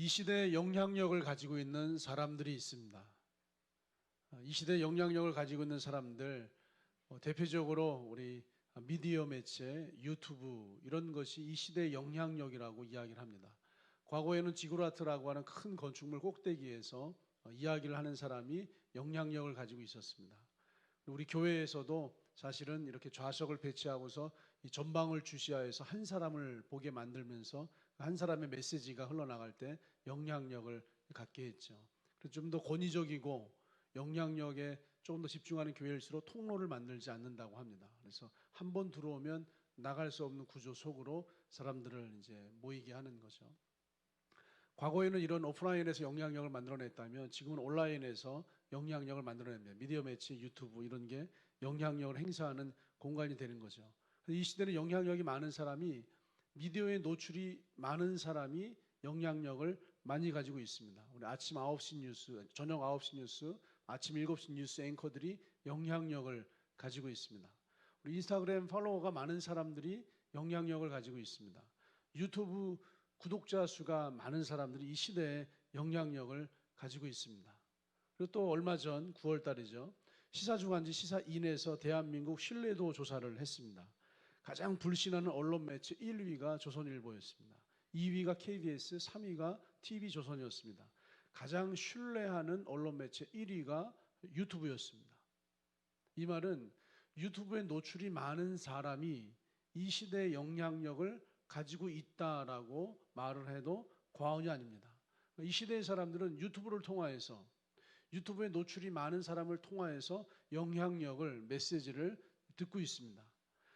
이 시대에 영향력을 가지고 있는 사람들이 있습니다. 이 시대에 영향력을 가지고 있는 사람들, 대표적으로 우리 미디어 매체, 유튜브 이런 것이 이 시대의 영향력이라고 이야기를 합니다. 과거에는 지구라트라고 하는 큰 건축물 꼭대기에서 이야기를 하는 사람이 영향력을 가지고 있었습니다. 우리 교회에서도 사실은 이렇게 좌석을 배치하고서 이 전방을 주시하여서 한 사람을 보게 만들면서 한 사람의 메시지가 흘러나갈 때 영향력을 갖게 했죠. 그래서 좀 더 권위적이고 영향력에 조금 더 집중하는 교회일수록 통로를 만들지 않는다고 합니다. 그래서 한 번 들어오면 나갈 수 없는 구조 속으로 사람들을 이제 모이게 하는 거죠. 과거에는 이런 오프라인에서 영향력을 만들어냈다면 지금은 온라인에서 영향력을 만들어냅니다. 미디어 매체, 유튜브 이런 게 영향력을 행사하는 공간이 되는 거죠. 이 시대는 영향력이 많은 사람이, 미디어에 노출이 많은 사람이 영향력을 많이 가지고 있습니다. 우리 아침 9시 뉴스, 저녁 9시 뉴스, 아침 7시 뉴스 앵커들이 영향력을 가지고 있습니다. 우리 인스타그램 팔로워가 많은 사람들이 영향력을 가지고 있습니다. 유튜브 구독자 수가 많은 사람들이 이 시대에 영향력을 가지고 있습니다. 그리고 또 얼마 전 9월 달이죠. 시사주간지 시사인에서 대한민국 신뢰도 조사를 했습니다. 가장 불신하는 언론 매체 1위가 조선일보였습니다. 2위가 KBS, 3위가 TV조선이었습니다. 가장 신뢰하는 언론 매체 1위가 유튜브였습니다. 이 말은 유튜브에 노출이 많은 사람이 이 시대의 영향력을 가지고 있다라고 말을 해도 과언이 아닙니다. 이 시대의 사람들은 유튜브를 통하여서, 유튜브에 노출이 많은 사람을 통하여서 영향력을, 메시지를 듣고 있습니다.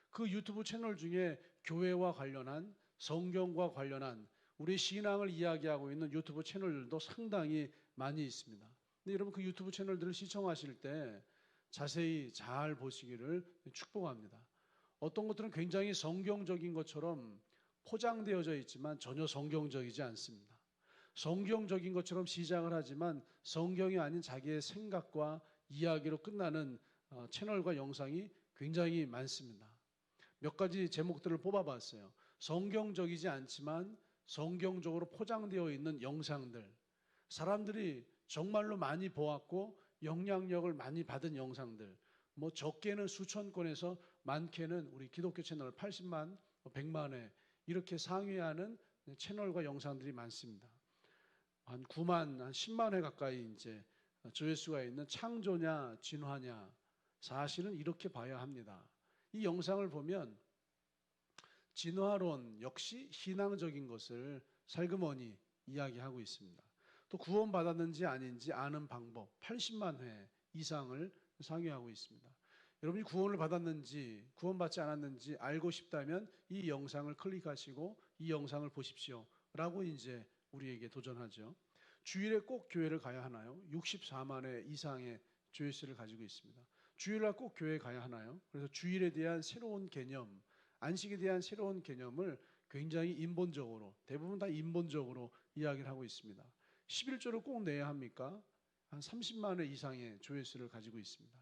그 유튜브 채널 중에 교회와 관련한, 성경과 관련한 우리 신앙을 이야기하고 있는 유튜브 채널들도 상당히 많이 있습니다. 근데 여러분 그 유튜브 채널들을 시청하실 때 자세히 잘 보시기를 축복합니다. 어떤 것들은 굉장히 성경적인 것처럼 포장되어져 있지만 전혀 성경적이지 않습니다. 성경적인 것처럼 시작을 하지만 성경이 아닌 자기의 생각과 이야기로 끝나는 채널과 영상이 굉장히 많습니다. 몇 가지 제목들을 뽑아봤어요. 성경적이지 않지만 성경적으로 포장되어 있는 영상들, 사람들이 정말로 많이 보았고 영향력을 많이 받은 영상들, 뭐 적게는 수천 건에서 많게는 우리 기독교 채널 80만, 100만회 이렇게 상회하는 채널과 영상들이 많습니다. 한 9만, 한 10만 회 가까이 이제 조회수가 있는 창조냐 진화냐, 사실은 이렇게 봐야 합니다. 이 영상을 보면 진화론 역시 신앙적인 것을 살그머니 이야기하고 있습니다. 또 구원받았는지 아닌지 아는 방법 80만 회 이상을 상회하고 있습니다. 여러분이 구원을 받았는지 구원받지 않았는지 알고 싶다면 이 영상을 클릭하시고 이 영상을 보십시오 라고 이제 우리에게 도전하죠. 주일에 꼭 교회를 가야 하나요? 64만 회 이상의 조회수를 가지고 있습니다. 주일날 꼭 교회에 가야 하나요? 그래서 주일에 대한 새로운 개념, 안식에 대한 새로운 개념을 굉장히 인본적으로, 대부분 다 인본적으로 이야기를 하고 있습니다. 11조를 꼭 내야 합니까? 한 30만 회 이상의 조회수를 가지고 있습니다.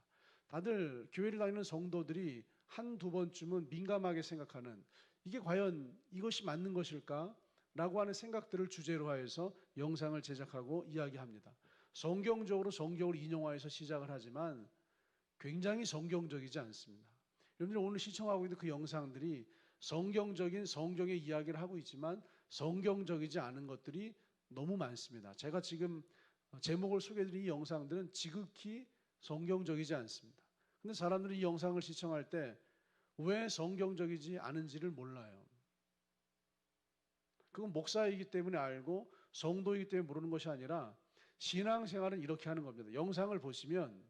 다들 교회를 다니는 성도들이 한두 번쯤은 민감하게 생각하는, 이게 과연 이것이 맞는 것일까? 라고 하는 생각들을 주제로 하여서 영상을 제작하고 이야기합니다. 성경적으로 성경을 인용하여서 시작을 하지만 굉장히 성경적이지 않습니다. 여러분들이 오늘 시청하고 있는 그 영상들이 성경적인 성경의 이야기를 하고 있지만 성경적이지 않은 것들이 너무 많습니다. 제가 지금 제목을 소개해드린 이 영상들은 지극히 성경적이지 않습니다. 근데 사람들이 이 영상을 시청할 때 왜 성경적이지 않은지를 몰라요. 그건 목사이기 때문에 알고 성도이기 때문에 모르는 것이 아니라 신앙생활은 이렇게 하는 겁니다. 영상을 보시면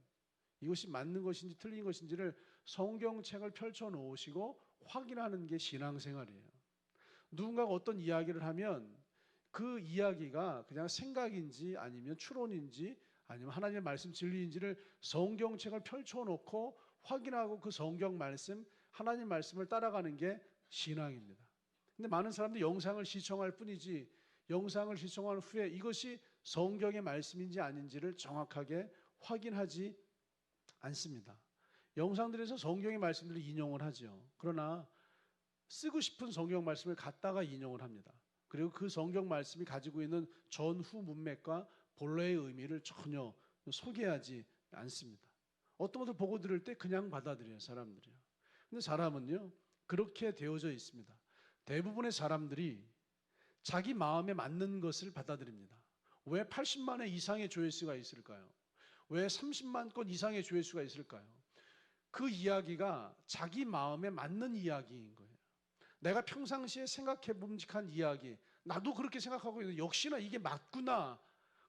이것이 맞는 것인지 틀린 것인지를 성경책을 펼쳐 놓으시고 확인하는 게 신앙생활이에요. 누군가가 어떤 이야기를 하면 그 이야기가 그냥 생각인지 아니면 추론인지 아니면 하나님의 말씀 진리인지를 성경책을 펼쳐놓고 확인하고 그 성경 말씀, 하나님 말씀을 따라가는 게 신앙입니다. 근데 많은 사람들이 영상을 시청할 뿐이지 영상을 시청한 후에 이것이 성경의 말씀인지 아닌지를 정확하게 확인하지 않습니다. 영상들에서 성경의 말씀들을 인용을 하죠. 그러나 쓰고 싶은 성경 말씀을 갖다가 인용을 합니다. 그리고 그 성경 말씀이 가지고 있는 전후 문맥과 본래의 의미를 전혀 소개하지 않습니다. 어떤 것을 보고 들을 때 그냥 받아들여요, 사람들이요. 근데 사람은요, 그렇게 되어져 있습니다. 대부분의 사람들이 자기 마음에 맞는 것을 받아들입니다. 왜 80만 회 이상의 조회수가 있을까요? 왜 30만 건 이상의 조회수가 있을까요? 그 이야기가 자기 마음에 맞는 이야기인 거예요. 내가 평상시에 생각해 봄직한 이야기, 나도 그렇게 생각하고 있는데 역시나 이게 맞구나.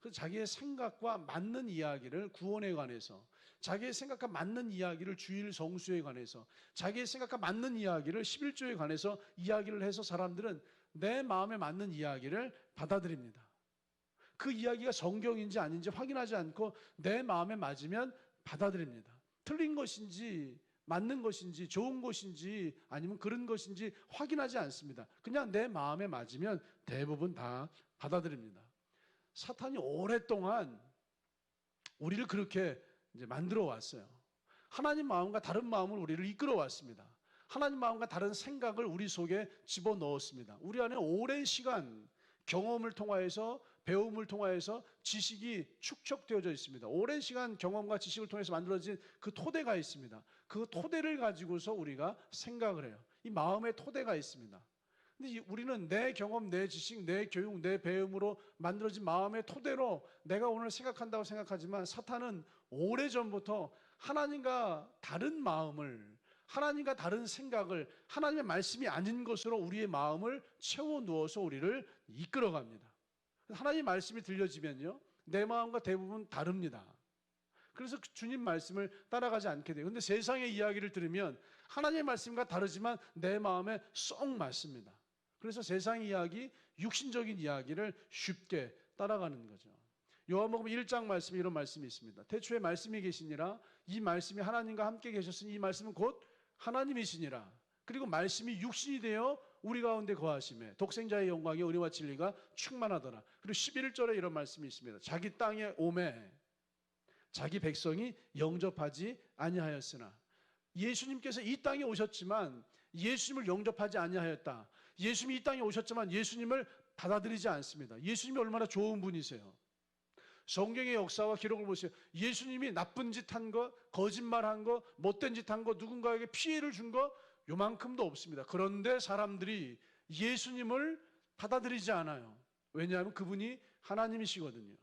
그래서 자기의 생각과 맞는 이야기를 구원에 관해서, 자기의 생각과 맞는 이야기를 주일 성수에 관해서, 자기의 생각과 맞는 이야기를 11조에 관해서 이야기를 해서 사람들은 내 마음에 맞는 이야기를 받아들입니다. 그 이야기가 성경인지 아닌지 확인하지 않고 내 마음에 맞으면 받아들입니다. 틀린 것인지 맞는 것인지 좋은 것인지 아니면 그런 것인지 확인하지 않습니다. 그냥 내 마음에 맞으면 대부분 다 받아들입니다. 사탄이 오랫동안 우리를 그렇게 이제 만들어 왔어요. 하나님 마음과 다른 마음을 우리를 이끌어 왔습니다. 하나님 마음과 다른 생각을 우리 속에 집어넣었습니다. 우리 안에 오랜 시간 경험을 통하여서, 배움을 통하여서 지식이 축적되어져 있습니다. 오랜 시간 경험과 지식을 통해서 만들어진 그 토대가 있습니다. 그 토대를 가지고서 우리가 생각을 해요. 이 마음의 토대가 있습니다. 근데 우리는 내 경험, 내 지식, 내 교육, 내 배움으로 만들어진 마음의 토대로 내가 오늘 생각한다고 생각하지만, 사탄은 오래전부터 하나님과 다른 마음을, 하나님과 다른 생각을, 하나님의 말씀이 아닌 것으로 우리의 마음을 채워 누워서 우리를 이끌어갑니다. 하나님의 말씀이 들려지면요, 내 마음과 대부분 다릅니다. 그래서 주님 말씀을 따라가지 않게 돼요. 근데 세상의 이야기를 들으면 하나님의 말씀과 다르지만 내 마음에 쏙 맞습니다. 그래서 세상 이야기, 육신적인 이야기를 쉽게 따라가는 거죠. 요한복음 1장 말씀에 이런 말씀이 있습니다. 태초에 말씀이 계시니라. 이 말씀이 하나님과 함께 계셨으니 이 말씀은 곧 하나님이시니라. 그리고 말씀이 육신이 되어 우리 가운데 거하심에 독생자의 영광이 은혜와 진리가 충만하더라. 그리고 11절에 이런 말씀이 있습니다. 자기 땅에 오매 자기 백성이 영접하지 아니하였으나. 예수님께서 이 땅에 오셨지만 예수님을 영접하지 아니하였다. 예수님이 이 땅에 오셨지만 예수님을 받아들이지 않습니다. 예수님이 얼마나 좋은 분이세요. 성경의 역사와 기록을 보세요. 예수님이 나쁜 짓 한 거, 거짓말한 거, 못된 짓 한 거, 누군가에게 피해를 준 거 요만큼도 없습니다. 그런데 사람들이 예수님을 받아들이지 않아요. 왜냐하면 그분이 하나님이시거든요.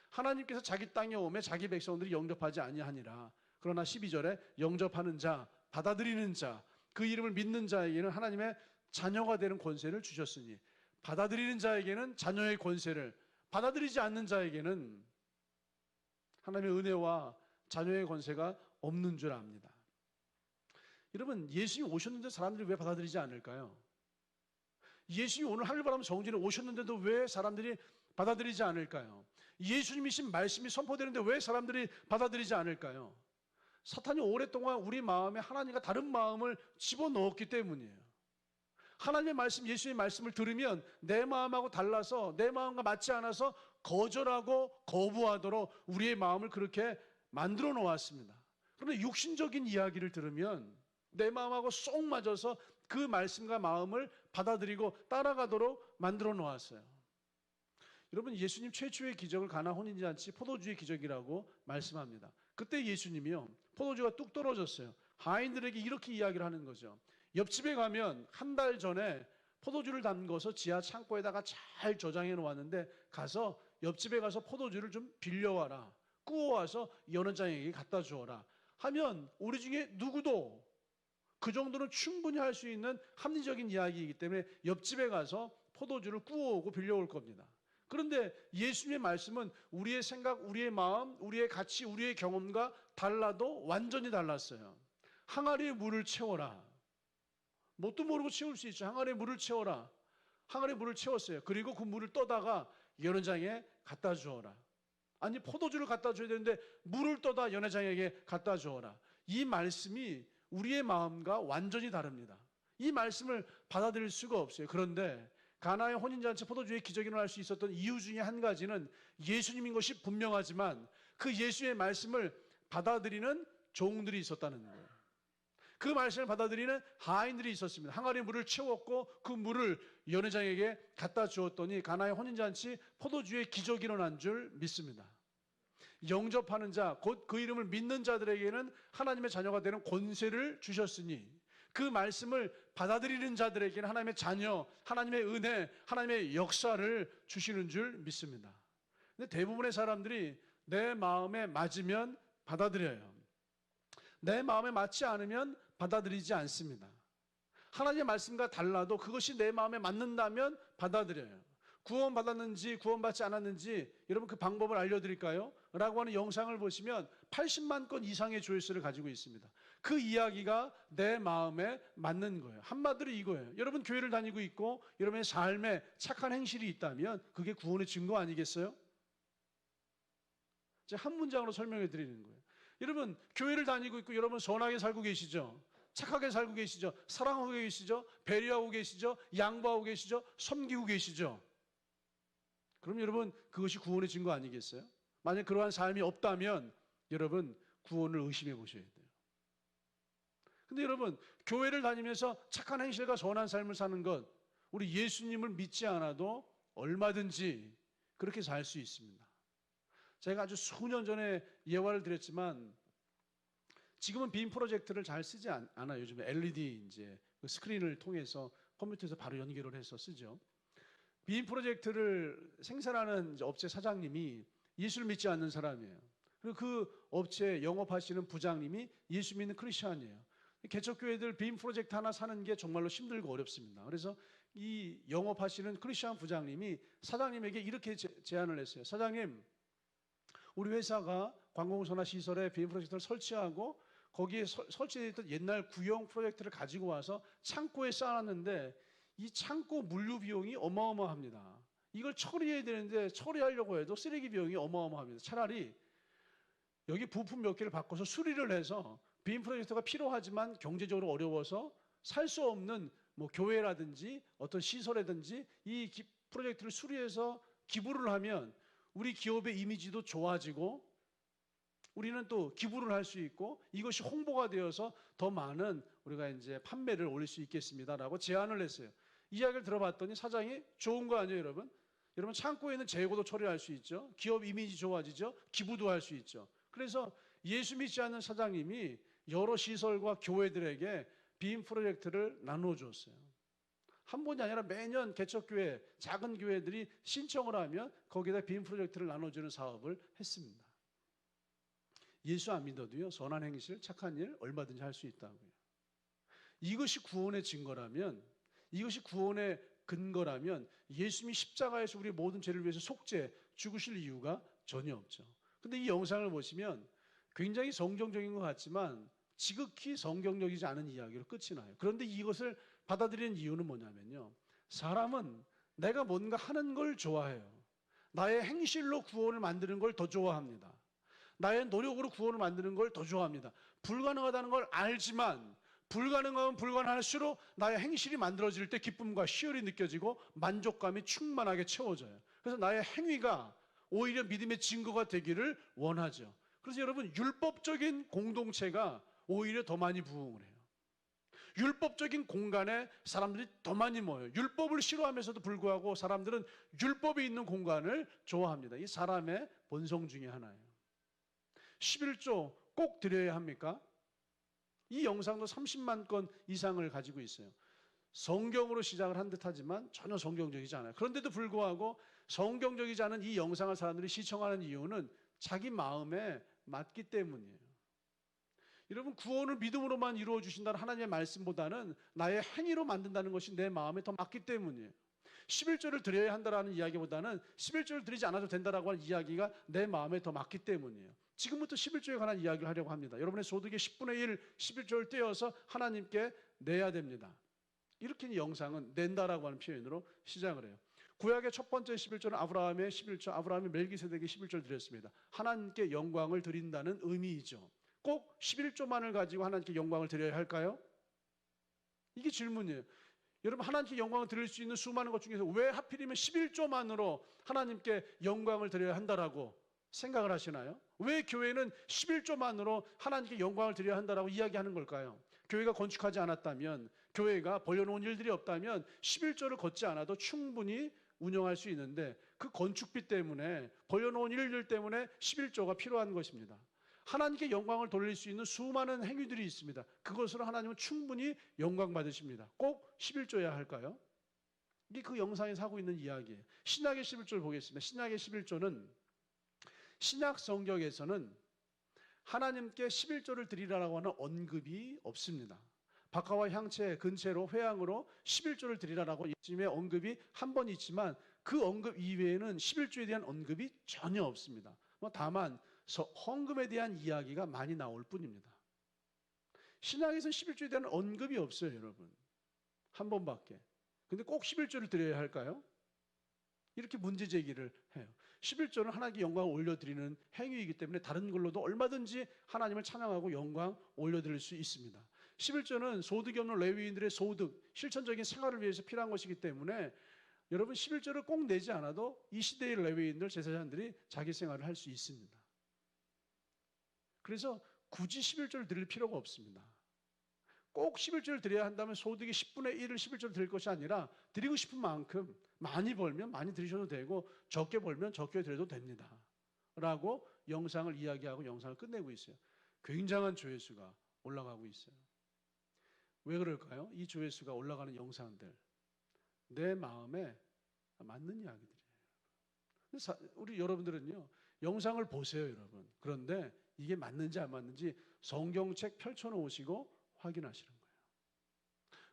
하나님께서 자기 땅에 오매 자기 백성들이 영접하지 아니하니라. 그러나 12절에 영접하는 자, 받아들이는 자, 그 이름을 믿는 자에게는 하나님의 자녀가 되는 권세를 주셨으니, 받아들이는 자에게는 자녀의 권세를, 받아들이지 않는 자에게는 하나님의 은혜와 자녀의 권세가 없는 줄 압니다. 여러분, 예수님이 오셨는데 사람들이 왜 받아들이지 않을까요? 예수님이 오늘 하늘바람 정진에 오셨는데도 왜 사람들이 받아들이지 않을까요? 예수님이신 말씀이 선포되는데 왜 사람들이 받아들이지 않을까요? 사탄이 오랫동안 우리 마음에 하나님과 다른 마음을 집어넣었기 때문이에요. 하나님의 말씀, 예수의 말씀을 들으면 내 마음하고 달라서, 내 마음과 맞지 않아서 거절하고 거부하도록 우리의 마음을 그렇게 만들어 놓았습니다. 그런데 육신적인 이야기를 들으면 내 마음하고 쏙 맞아서 그 말씀과 마음을 받아들이고 따라가도록 만들어 놓았어요. 여러분, 예수님 최초의 기적을 가나 혼인잔치 포도주의 기적이라고 말씀합니다. 그때 예수님이요, 포도주가 뚝 떨어졌어요. 하인들에게 이렇게 이야기를 하는 거죠. 옆집에 가면 한 달 전에 포도주를 담궈서 지하 창고에다가 잘 저장해 놓았는데 가서 옆집에 가서 포도주를 좀 빌려와라. 구워와서 연원장에게 갖다 주어라. 하면 우리 중에 누구도 그 정도는 충분히 할 수 있는 합리적인 이야기이기 때문에 옆집에 가서 포도주를 구워오고 빌려올 겁니다. 그런데 예수님의 말씀은 우리의 생각, 우리의 마음, 우리의 가치, 우리의 경험과 달라도 완전히 달랐어요. 항아리에 물을 채워라. 뭣도 모르고 채울 수 있죠. 항아리에 물을 채워라. 항아리에 물을 채웠어요. 그리고 그 물을 떠다가 연회장에 갖다 주어라. 아니, 포도주를 갖다 줘야 되는데 물을 떠다 연회장에게 갖다 주어라. 이 말씀이 우리의 마음과 완전히 다릅니다. 이 말씀을 받아들일 수가 없어요. 그런데 가나의 혼인잔치 포도주의 기적이 일어날 수 있었던 이유 중에 한 가지는 예수님인 것이 분명하지만 그 예수의 말씀을 받아들이는 종들이 있었다는 거예요. 그 말씀을 받아들이는 하인들이 있었습니다. 항아리에 물을 채웠고 그 물을 연회장에게 갖다 주었더니 가나의 혼인잔치 포도주의 기적이 일어난 줄 믿습니다. 영접하는 자, 곧 그 이름을 믿는 자들에게는 하나님의 자녀가 되는 권세를 주셨으니 그 말씀을 받아들이는 자들에게는 하나님의 자녀, 하나님의 은혜, 하나님의 역사를 주시는 줄 믿습니다. 근데 대부분의 사람들이 내 마음에 맞으면 받아들여요. 내 마음에 맞지 않으면 받아들이지 않습니다. 하나님의 말씀과 달라도 그것이 내 마음에 맞는다면 받아들여요. 구원받았는지 구원받지 않았는지 여러분 그 방법을 알려드릴까요? 라고 하는 영상을 보시면 80만 건 이상의 조회수를 가지고 있습니다. 그 이야기가 내 마음에 맞는 거예요. 한마디로 이거예요. 여러분 교회를 다니고 있고 여러분의 삶에 착한 행실이 있다면 그게 구원의 증거 아니겠어요? 제가 한 문장으로 설명해 드리는 거예요. 여러분 교회를 다니고 있고 여러분 선하게 살고 계시죠? 착하게 살고 계시죠? 사랑하고 계시죠? 배려하고 계시죠? 양보하고 계시죠? 섬기고 계시죠? 그럼 여러분 그것이 구원의 증거 아니겠어요? 만약 그러한 삶이 없다면 여러분 구원을 의심해 보셔야 돼요. 근데 여러분 교회를 다니면서 착한 행실과 선한 삶을 사는 것, 우리 예수님을 믿지 않아도 얼마든지 그렇게 살 수 있습니다. 제가 아주 수년 전에 예화를 드렸지만 지금은 빔 프로젝터를 잘 쓰지 않아요. 요즘에 LED 이제 그 스크린을 통해서 컴퓨터에서 바로 연결을 해서 쓰죠. 빔 프로젝트를 생산하는 업체 사장님이 예수를 믿지 않는 사람이에요. 그리고 그 업체 영업하시는 부장님이 예수 믿는 크리스천이에요. 개척교회들 빔 프로젝트 하나 사는 게 정말로 힘들고 어렵습니다. 그래서 이 영업하시는 크리스천 부장님이 사장님에게 이렇게 제안을 했어요. 사장님, 우리 회사가 관공서나 시설에 빔 프로젝터를 설치하고 거기에 설치되어 있던 옛날 구형 프로젝터를 가지고 와서 창고에 쌓아놨는데 이 창고 물류 비용이 어마어마합니다. 이걸 처리해야 되는데 처리하려고 해도 쓰레기 비용이 어마어마합니다. 차라리 여기 부품 몇 개를 바꿔서 수리를 해서 빔 프로젝터가 필요하지만 경제적으로 어려워서 살 수 없는 뭐 교회라든지 어떤 시설이라든지 이 프로젝트를 수리해서 기부를 하면 우리 기업의 이미지도 좋아지고 우리는 또 기부를 할 수 있고 이것이 홍보가 되어서 더 많은 우리가 이제 판매를 올릴 수 있겠습니다라고 제안을 했어요. 이야기를 들어봤더니 사장이 좋은 거 아니에요, 여러분? 여러분 창고에 있는 재고도 처리할 수 있죠. 기업 이미지 좋아지죠. 기부도 할 수 있죠. 그래서 예수 믿지 않는 사장님이 여러 시설과 교회들에게 빔 프로젝트를 나눠줬어요. 한 번이 아니라 매년 개척교회, 작은 교회들이 신청을 하면 거기다 빔 프로젝트를 나눠주는 사업을 했습니다. 예수 안 믿어도요, 선한 행실, 착한 일 얼마든지 할 수 있다고요. 이것이 구원의 증거라면, 이것이 구원의 근거라면 예수님이 십자가에서 우리 모든 죄를 위해서 속죄, 죽으실 이유가 전혀 없죠. 근데 이 영상을 보시면 굉장히 성경적인 것 같지만 지극히 성경적이지 않은 이야기로 끝이 나요. 그런데 이것을 받아들이는 이유는 뭐냐면요, 사람은 내가 뭔가 하는 걸 좋아해요. 나의 행실로 구원을 만드는 걸 더 좋아합니다. 나의 노력으로 구원을 만드는 걸 더 좋아합니다. 불가능하다는 걸 알지만 불가능하면 불가능할수록 나의 행실이 만들어질 때 기쁨과 희열이 느껴지고 만족감이 충만하게 채워져요. 그래서 나의 행위가 오히려 믿음의 증거가 되기를 원하죠. 그래서 여러분 율법적인 공동체가 오히려 더 많이 부흥을 해요. 율법적인 공간에 사람들이 더 많이 모여요. 율법을 싫어하면서도 불구하고 사람들은 율법이 있는 공간을 좋아합니다. 이 사람의 본성 중에 하나예요. 11조 꼭 드려야 합니까? 이 영상도 30만 건 이상을 가지고 있어요. 성경으로 시작을 한 듯하지만 전혀 성경적이지 않아요. 그런데도 불구하고 성경적이지 않은 이 영상을 사람들이 시청하는 이유는 자기 마음에 맞기 때문이에요. 여러분 구원을 믿음으로만 이루어 주신다는 하나님의 말씀보다는 나의 행위로 만든다는 것이 내 마음에 더 맞기 때문이에요. 11조를 드려야 한다라는 이야기보다는 11조를 드리지 않아도 된다라고 하는 이야기가 내 마음에 더 맞기 때문이에요. 지금부터 11조에 관한 이야기를 하려고 합니다. 여러분의 소득의 10분의 1, 11조를 떼어서 하나님께 내야 됩니다. 이렇게 영상은 낸다라고 하는 표현으로 시작을 해요. 구약의 첫 번째 11조는 아브라함의 11조, 아브라함이 멜기세덱의 11조를 드렸습니다. 하나님께 영광을 드린다는 의미이죠. 꼭 11조만을 가지고 하나님께 영광을 드려야 할까요? 이게 질문이에요. 여러분 하나님께 영광을 드릴 수 있는 수많은 것 중에서 왜 하필이면 11조만으로 하나님께 영광을 드려야 한다라고 생각을 하시나요? 왜 교회는 11조만으로 하나님께 영광을 드려야 한다라고 이야기하는 걸까요? 교회가 건축하지 않았다면, 교회가 벌려놓은 일들이 없다면 11조를 걷지 않아도 충분히 운영할 수 있는데, 그 건축비 때문에, 벌려놓은 일들 때문에 11조가 필요한 것입니다. 하나님께 영광을 돌릴 수 있는 수많은 행위들이 있습니다. 그것으로 하나님은 충분히 영광 받으십니다. 꼭 11조여야 할까요? 이게 그 영상에서 하고 있는 이야기예요. 신약의 11조를 보겠습니다. 신약의 11조는 신약 성경에서는 하나님께 11조를 드리라고 하는 언급이 없습니다. 박하와 향채 근체로 회향으로 11조를 드리라라고 예수님의 언급이 한 번 있지만, 그 언급 이외에는 11조에 대한 언급이 전혀 없습니다. 다만 헌금에 대한 이야기가 많이 나올 뿐입니다. 신약에서는 11조에 대한 언급이 없어요, 여러분. 한 번밖에. 근데 꼭 11조를 드려야 할까요? 이렇게 문제 제기를 해요. 11조는 하나님께 영광을 올려드리는 행위이기 때문에 다른 걸로도 얼마든지 하나님을 찬양하고 영광 올려드릴 수 있습니다. 11조는 소득이 없는 레위인들의 소득, 실천적인 생활을 위해서 필요한 것이기 때문에 여러분 11조를 꼭 내지 않아도 이 시대의 레위인들, 제사장들이 자기 생활을 할 수 있습니다. 그래서 굳이 11조를 드릴 필요가 없습니다. 꼭 11조를 드려야 한다면 소득의 10분의 1을 11조를 드릴 것이 아니라 드리고 싶은 만큼 많이 벌면 많이 드리셔도 되고 적게 벌면 적게 드려도 됩니다. 라고 영상을 이야기하고 영상을 끝내고 있어요. 굉장한 조회수가 올라가고 있어요. 왜 그럴까요? 이 조회수가 올라가는 영상들, 내 마음에 맞는 이야기들이에요. 우리 여러분들은요, 영상을 보세요, 여러분. 그런데 이게 맞는지 안 맞는지 성경책 펼쳐놓으시고 확인하시는 거예요.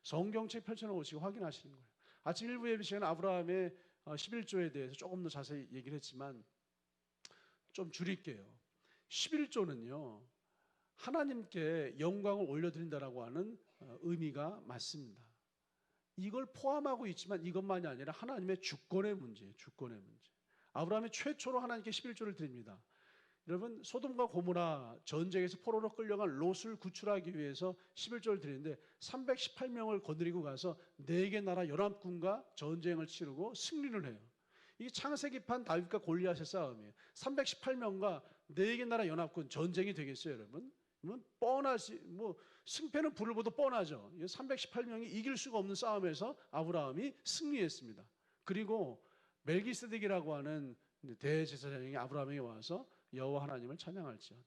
성경책 펼쳐놓으시고 확인하시는 거예요. 아침 1부 예배 시간에 아브라함의 11조에 대해서 조금 더 자세히 얘기를 했지만 좀 줄일게요. 11조는요, 하나님께 영광을 올려드린다라고 하는 의미가 맞습니다. 이걸 포함하고 있지만 이것만이 아니라 하나님의 주권의 문제예요. 주권의 문제. 아브라함이 최초로 하나님께 11조를 드립니다. 여러분, 소돔과 고모라 전쟁에서 포로로 끌려간 롯을 구출하기 위해서 11조를 드리는데 318명을 거느리고 가서 4개 나라 연합군과 전쟁을 치르고 승리를 해요. 이게 창세기판 다윗과 골리앗의 싸움이에요. 318명과 4개 나라 연합군, 전쟁이 되겠어요, 여러분? 뻔하지, 승패는 불을 보도 뻔하죠. 318명이 이길 수가 없는 싸움에서 아브라함이 승리했습니다. 그리고 멜기세덱이라고 하는 대제사장이 아브라함에게 와서 여호와 하나님을 찬양할지어다.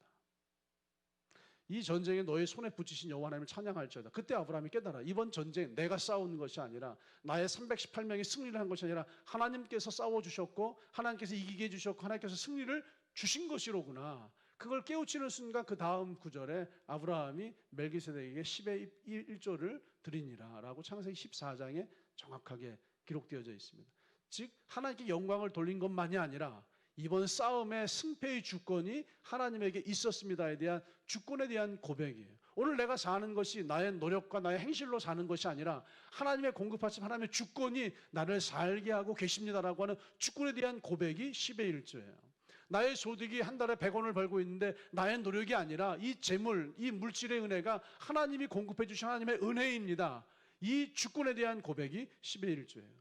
이 전쟁에 너의 손에 붙이신 여호와 하나님을 찬양할지어다. 그때 아브라함이 깨달아. 이번 전쟁 내가 싸우는 것이 아니라, 나의 318명이 승리를 한 것이 아니라 하나님께서 싸워주셨고 하나님께서 이기게 해주셨고 하나님께서 승리를 주신 것이로구나. 그걸 깨우치는 순간 그 다음 구절에 아브라함이 멜기세덱에게 10의 1조를 드리니라 라고 창세기 14장에 정확하게 기록되어져 있습니다. 즉 하나님께 영광을 돌린 것만이 아니라 이번 싸움의 승패의 주권이 하나님에게 있었습니다에 대한 주권에 대한 고백이에요. 오늘 내가 사는 것이 나의 노력과 나의 행실로 사는 것이 아니라 하나님의 공급하신 하나님의 주권이 나를 살게 하고 계십니다라고 하는 주권에 대한 고백이 10의 1조예요. 나의 소득이 한 달에 100원을 벌고 있는데 나의 노력이 아니라 이 재물, 이 물질의 은혜가 하나님이 공급해 주신 하나님의 은혜입니다. 이 주권에 대한 고백이 10의 1조예요.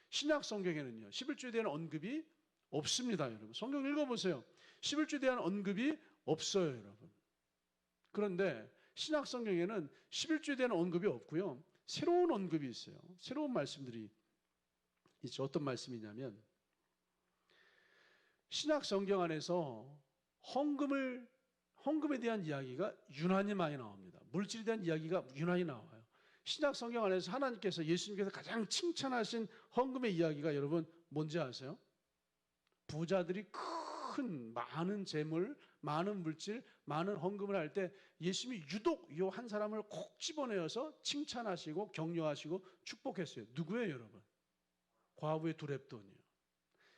신약 성경에는요, 11조에 대한 언급이 없습니다, 여러분. 성경 읽어보세요. 11조에 대한 언급이 없어요, 여러분. 그런데 신약 성경에는 11조에 대한 언급이 없고요, 새로운 언급이 있어요. 새로운 말씀들이 있죠. 어떤 말씀이냐면, 신약 성경 안에서 헌금에 대한 이야기가 유난히 많이 나옵니다. 물질에 대한 이야기가 유난히 나와요. 신약 성경 안에서 하나님께서, 예수님께서 가장 칭찬하신 헌금의 이야기가 여러분 뭔지 아세요? 부자들이 많은 재물, 많은 물질, 많은 헌금을 할 때 예수님이 유독 이 한 사람을 콕 집어내어서 칭찬하시고 격려하시고 축복했어요. 누구예요, 여러분? 과부의 두렙돈이요.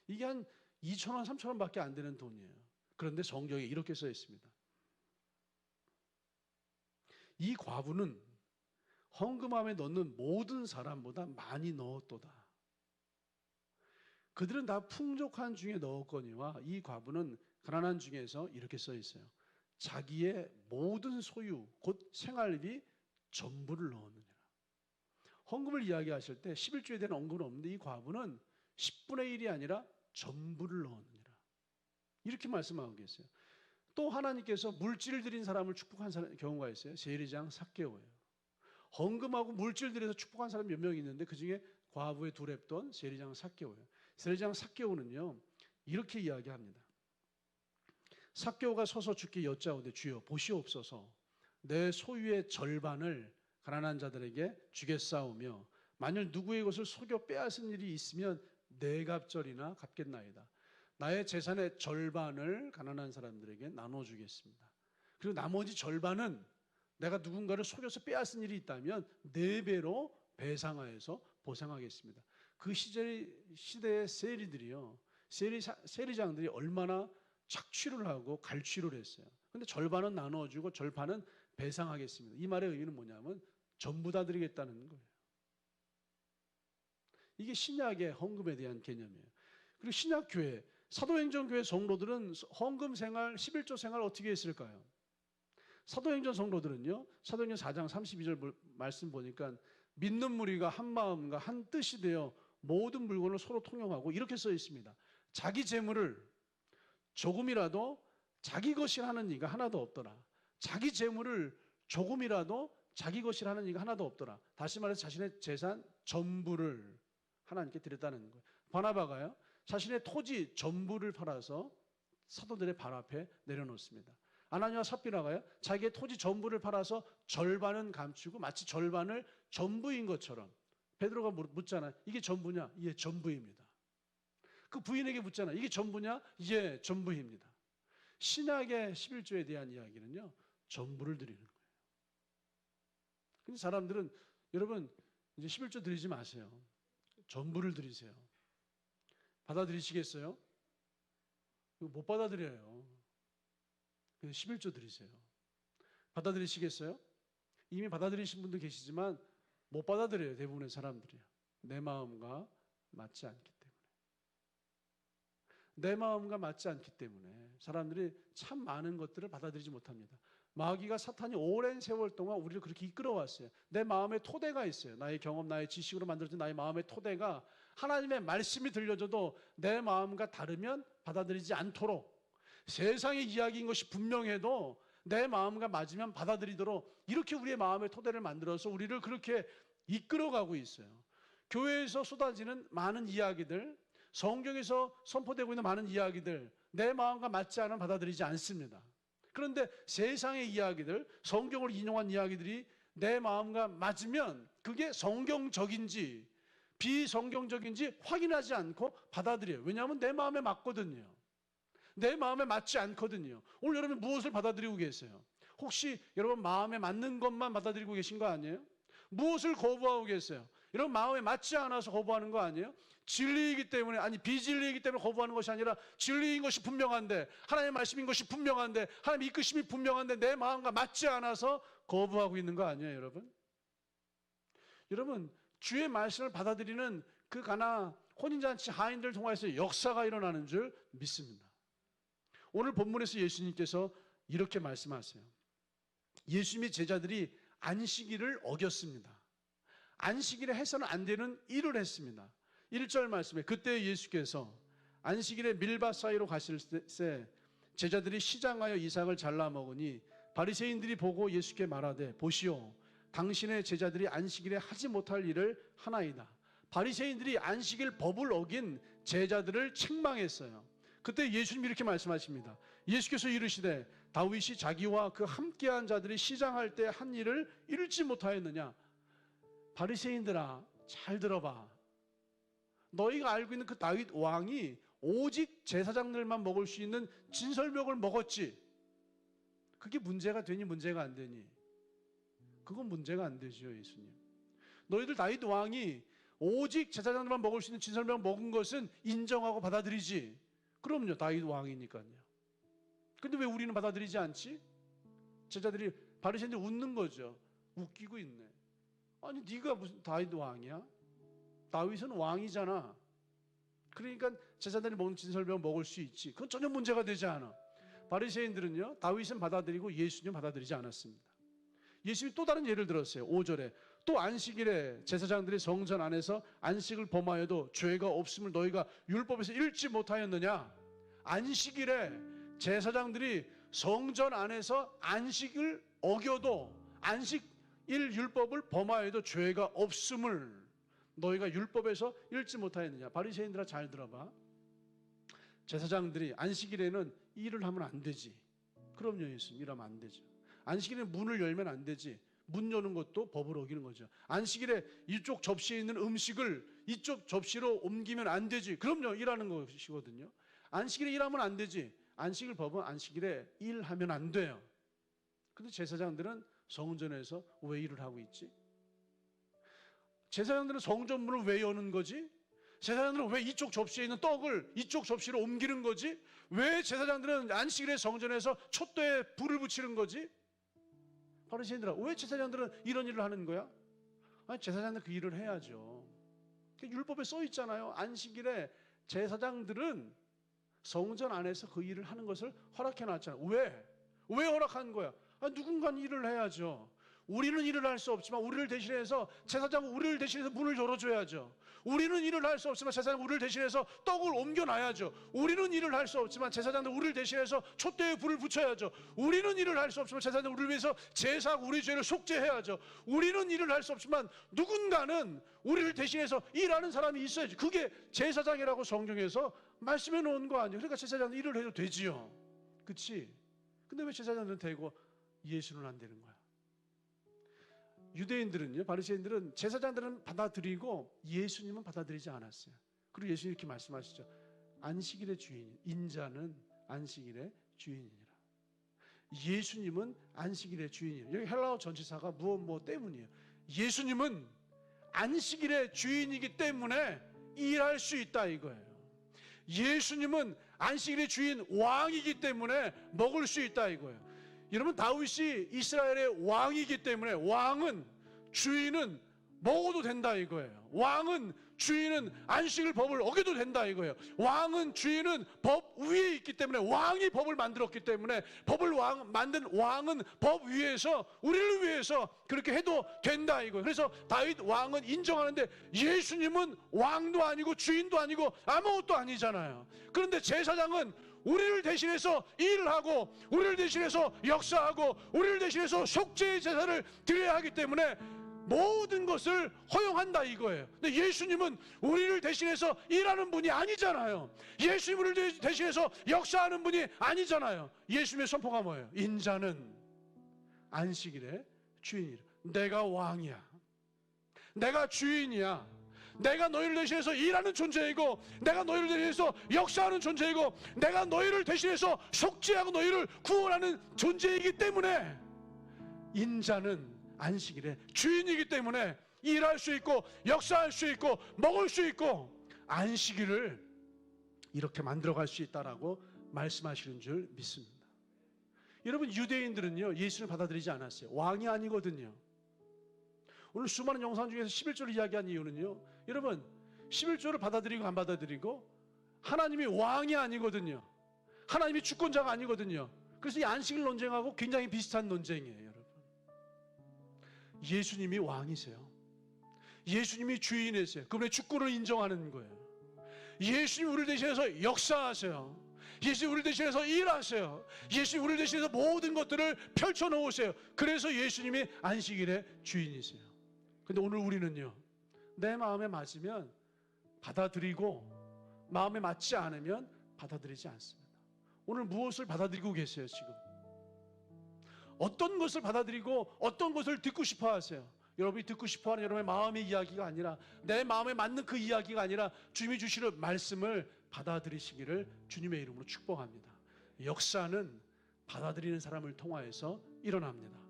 이게 한 2,000원, 3,000원밖에 안 되는 돈이에요. 그런데 성경에 이렇게 써 있습니다. 이 과부는 헌금함에 넣는 모든 사람보다 많이 넣었도다. 그들은 다 풍족한 중에 넣었거니와 이 과부는 가난한 중에서, 이렇게 써 있어요, 자기의 모든 소유 곧 생활비 전부를 넣었느니라. 헌금을 이야기하실 때 11조에 대한 언급은 없는데 이 과부는 10분의 1이 아니라 전부를 넣었느니라, 이렇게 말씀하고 계세요. 또 하나님께서 물질을 드린 사람을 축복한 경우가 있어요. 세리장 삭개오예요. 헌금하고 물질들에서 축복한 사람이 몇 명 있는데 그중에 과부의 두 랩돈 세리장 삭개오예요. 세리장 삭개오는요 이렇게 이야기합니다. 삭개오가 서서 주께 여짜오되 주여 보시옵소서 내 소유의 절반을 가난한 자들에게 주겠사오며 만일 누구의 것을 속여 빼앗은 일이 있으면 네 갑절이나 갚겠나이다. 나의 재산의 절반을 가난한 사람들에게 나눠주겠습니다. 그리고 나머지 절반은 내가 누군가를 속여서 빼앗은 일이 있다면 4배로 배상하여서 보상하겠습니다. 그 시대의 세리들이요, 세리장들이 얼마나 착취를 하고 갈취를 했어요. 근데 절반은 나눠주고 절반은 배상하겠습니다. 이 말의 의미는 뭐냐면 전부 다 드리겠다는 거예요. 이게 신약의 헌금에 대한 개념이에요. 그리고 신약교회, 사도행전교회 성도들은 헌금 생활, 11조 생활 어떻게 했을까요? 사도행전 성도들은요, 사도행전 4장 32절 말씀 보니까 믿는 무리가 한 마음과 한 뜻이 되어 모든 물건을 서로 통용하고 이렇게 써 있습니다. 자기 재물을 조금이라도 자기 것이라 하는 이가 하나도 없더라. 자기 재물을 조금이라도 자기 것이라 하는 이가 하나도 없더라. 다시 말해서 자신의 재산 전부를 하나님께 드렸다는 거예요. 바나바가요, 자신의 토지 전부를 팔아서 사도들의 발 앞에 내려놓습니다. 아나니와 삽비라가요, 자기의 토지 전부를 팔아서 절반은 감추고 마치 절반을 전부인 것처럼. 베드로가 묻잖아요. 이게 전부냐? 예, 전부입니다. 그 부인에게 묻잖아요. 이게 전부냐? 예, 전부입니다. 신약의 11조에 대한 이야기는요, 전부를 드리는 거예요. 근데 사람들은, 여러분 이제 11조 드리지 마세요. 전부를 드리세요. 받아들이시겠어요? 이거 못 받아들여요. 그래서 11조 드리세요. 받아들이시겠어요? 이미 받아들이신 분도 계시지만 못 받아들여요. 대부분의 사람들이요. 내 마음과 맞지 않기 때문에. 내 마음과 맞지 않기 때문에 사람들이 참 많은 것들을 받아들이지 못합니다. 마귀가, 사탄이 오랜 세월 동안 우리를 그렇게 이끌어왔어요. 내 마음에 토대가 있어요. 나의 경험, 나의 지식으로 만들어진 나의 마음의 토대가 하나님의 말씀이 들려줘도 내 마음과 다르면 받아들이지 않도록, 세상의 이야기인 것이 분명해도 내 마음과 맞으면 받아들이도록 이렇게 우리의 마음의 토대를 만들어서 우리를 그렇게 이끌어가고 있어요. 교회에서 쏟아지는 많은 이야기들, 성경에서 선포되고 있는 많은 이야기들, 내 마음과 맞지 않으면 받아들이지 않습니다. 그런데 세상의 이야기들, 성경을 인용한 이야기들이 내 마음과 맞으면 그게 성경적인지 비성경적인지 확인하지 않고 받아들여요. 왜냐하면 내 마음에 맞거든요. 내 마음에 맞지 않거든요. 오늘 여러분 무엇을 받아들이고 계세요? 혹시 여러분 마음에 맞는 것만 받아들이고 계신 거 아니에요? 무엇을 거부하고 계세요? 여러분 마음에 맞지 않아서 거부하는 거 아니에요? 진리이기 때문에, 아니 비진리이기 때문에 거부하는 것이 아니라 진리인 것이 분명한데, 하나님의 말씀인 것이 분명한데, 하나님의 이끄심이 분명한데 내 마음과 맞지 않아서 거부하고 있는 거 아니에요, 여러분? 여러분, 주의 말씀을 받아들이는 그 가나 혼인잔치 하인들 통해서 역사가 일어나는 줄 믿습니다. 오늘 본문에서 예수님께서 이렇게 말씀하세요. 예수님의 제자들이 안식일을 어겼습니다. 안식일에 해서는 안 되는 일을 했습니다. 1절 말씀에 그때 예수께서 안식일에 밀밭 사이로 가실 때 제자들이 시장하여 이삭을 잘라 먹으니 바리새인들이 보고 예수께 말하되 보시오 당신의 제자들이 안식일에 하지 못할 일을 하나이다. 바리새인들이 안식일 법을 어긴 제자들을 책망했어요. 그때 예수님이 이렇게 말씀하십니다. 예수께서 이르시되 다윗이 자기와 그 함께한 자들이 시장할 때 한 일을 잃지 못하였느냐. 바리새인들아 잘 들어봐. 너희가 알고 있는 그 다윗 왕이 오직 제사장들만 먹을 수 있는 진설명을 먹었지. 그게 문제가 되니 문제가 안 되니? 그건 문제가 안 되죠, 예수님. 너희들 다윗 왕이 오직 제사장들만 먹을 수 있는 진설명을 먹은 것은 인정하고 받아들이지. 그럼요, 다윗 왕이니까요. 근데 왜 우리는 받아들이지 않지? 제자들이, 바리새인들이 웃는 거죠. 웃기고 있네. 아니 네가 무슨 다윗 왕이야? 다윗은 왕이잖아. 그러니까 제사장들이 먹는 진설명을 먹을 수 있지. 그건 전혀 문제가 되지 않아. 바리새인들은요, 다윗은 받아들이고 예수님은 받아들이지 않았습니다. 예수님이 또 다른 예를 들었어요. 5절에 또 안식일에 제사장들이 성전 안에서 안식을 범하여도 죄가 없음을 너희가 율법에서 읽지 못하였느냐. 안식일에 제사장들이 성전 안에서 안식을 어겨도, 안식이 율법을 범하여도 죄가 없음을 너희가 율법에서 읽지 못하였느냐. 바리새인들아 잘 들어봐. 제사장들이 안식일에는 일을 하면 안 되지. 그럼요, 예수님 일하면 안 되죠. 안식일에 문을 열면 안 되지. 문 여는 것도 법을 어기는 거죠. 안식일에 이쪽 접시에 있는 음식을 이쪽 접시로 옮기면 안 되지. 그럼요, 일하는 것이거든요. 안식일에 일하면 안 되지. 안식일 법은 안식일에 일하면 안 돼요. 근데 제사장들은 성전에서 왜 일을 하고 있지? 제사장들은 성전문을 왜 여는 거지? 제사장들은 왜 이쪽 접시에 있는 떡을 이쪽 접시로 옮기는 거지? 왜 제사장들은 안식일에 성전에서 촛대에 불을 붙이는 거지? 바리새인들아, 왜 제사장들은 이런 일을 하는 거야? 아니, 제사장들은 그 일을 해야죠. 율법에 써 있잖아요. 안식일에 제사장들은 성전 안에서 그 일을 하는 것을 허락해 놨잖아요. 왜? 왜 허락한 거야? 누군가 일을 해야죠. 우리는 일을 할 수 없지만 우리를 대신해서 제사장은 우리를 대신해서 문을 열어줘야죠. 우리는 일을 할 수 없지만 제사장은 우리를 대신해서 떡을 옮겨놔야죠. 우리는 일을 할 수 없지만 제사장은 우리를 대신해서 촛대에 불을 붙여야죠. 우리는 일을 할 수 없지만 제사장은 우리를 위해서 제사하고 우리 죄를 속죄해야죠. 우리는 일을 할 수 없지만 누군가는 우리를 대신해서 일하는 사람이 있어야지. 그게 제사장이라고 성경에서 말씀해 놓은 거 아니에요. 그러니까 제사장은 일을 해도 되지요. 그렇지? 근데 왜 제사장들은 되고 예수는 안 되는 거야? 유대인들은요, 바리새인들은 제사장들은 받아들이고 예수님은 받아들이지 않았어요. 그리고 예수님 이렇게 말씀하시죠. 안식일의 주인, 인자는 안식일의 주인이니라. 예수님은 안식일의 주인이에요. 여기 헬라어 전치사가 무엇 때문이에요. 예수님은 안식일의 주인이기 때문에 일할 수 있다 이거예요. 예수님은 안식일의 주인 왕이기 때문에 먹을 수 있다 이거예요. 여러분, 다윗이 이스라엘의 왕이기 때문에 왕은, 주인은 먹어도 된다 이거예요. 왕은, 주인은 안식일 법을 어겨도 된다 이거예요. 왕은, 주인은 법 위에 있기 때문에, 왕이 법을 만들었기 때문에 법을 만든 왕은 법 위에서 우리를 위해서 그렇게 해도 된다 이거예요. 그래서 다윗 왕은 인정하는데 예수님은 왕도 아니고 주인도 아니고 아무것도 아니잖아요. 그런데 제사장은 우리를 대신해서 일을 하고 우리를 대신해서 역사하고 우리를 대신해서 속죄의 제사를 드려야 하기 때문에 모든 것을 허용한다 이거예요. 근데 예수님은 우리를 대신해서 일하는 분이 아니잖아요. 예수님을 우리를 대신해서 역사하는 분이 아니잖아요. 예수님의 선포가 뭐예요? 인자는 안식일의 주인이라. 내가 왕이야. 내가 주인이야. 내가 너희를 대신해서 일하는 존재이고, 내가 너희를 대신해서 역사하는 존재이고, 내가 너희를 대신해서 속죄하고 너희를 구원하는 존재이기 때문에 인자는 안식일의 주인이기 때문에 일할 수 있고 역사할 수 있고 먹을 수 있고 안식일을 이렇게 만들어갈 수 있다라고 말씀하시는 줄 믿습니다. 여러분, 유대인들은요 예수를 받아들이지 않았어요. 왕이 아니거든요. 오늘 수많은 영상 중에서 11조를 이야기한 이유는요, 여러분 11조를 받아들이고 안 받아들이고 하나님이 왕이 아니거든요. 하나님이 주권자가 아니거든요. 그래서 이 안식일 논쟁하고 굉장히 비슷한 논쟁이에요. 여러분, 예수님이 왕이세요. 예수님이 주인이세요. 그분의 주권을 인정하는 거예요. 예수님이 우리를 대신해서 역사하세요. 예수님이 우리를 대신해서 일하세요. 예수님이 우리를 대신해서 모든 것들을 펼쳐놓으세요. 그래서 예수님이 안식일의 주인이세요. 근데 오늘 우리는요, 내 마음에 맞으면 받아들이고 마음에 맞지 않으면 받아들이지 않습니다. 오늘 무엇을 받아들이고 계세요? 지금 어떤 것을 받아들이고 어떤 것을 듣고 싶어 하세요? 여러분이 듣고 싶어하는 여러분의 마음의 이야기가 아니라, 내 마음에 맞는 그 이야기가 아니라 주님이 주시는 말씀을 받아들이시기를 주님의 이름으로 축복합니다. 역사는 받아들이는 사람을 통하여서 일어납니다.